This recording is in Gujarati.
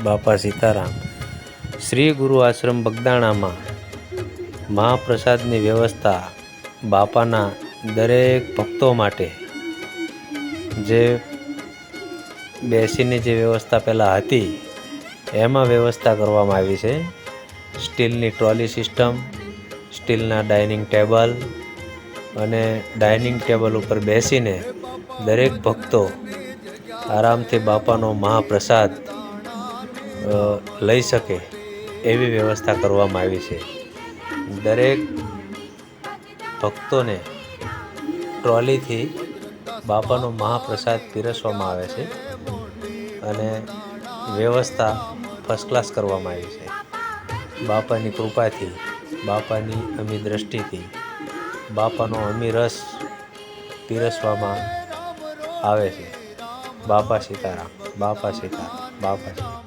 બાપા સીતારામ. શ્રી ગુરુ આશ્રમ બગદાણામાં મહાપ્રસાદની વ્યવસ્થા બાપાના દરેક ભક્તો માટે જે બેસીને જે વ્યવસ્થા પહેલાં હતી એમાં વ્યવસ્થા કરવામાં આવી છે. સ્ટીલની ટ્રોલી સિસ્ટમ, સ્ટીલના ડાઇનિંગ ટેબલ અને ડાઇનિંગ ટેબલ ઉપર બેસીને દરેક ભક્તો આરામથી બાપાનો મહાપ્રસાદ લઈ શકે એવી વ્યવસ્થા કરવામાં આવી છે. દરેક ભક્તોને ટ્રોલીથી બાપાનો મહાપ્રસાદ પીરસવામાં આવે છે અને વ્યવસ્થા ફર્સ્ટ ક્લાસ કરવામાં આવી છે. બાપાની કૃપાથી, બાપાની અમી દ્રષ્ટિથી બાપાનો અમી રસ પીરસવામાં આવે છે. બાપા સીતારામ, બાપા સીતારામ, બાપા સીતારામ.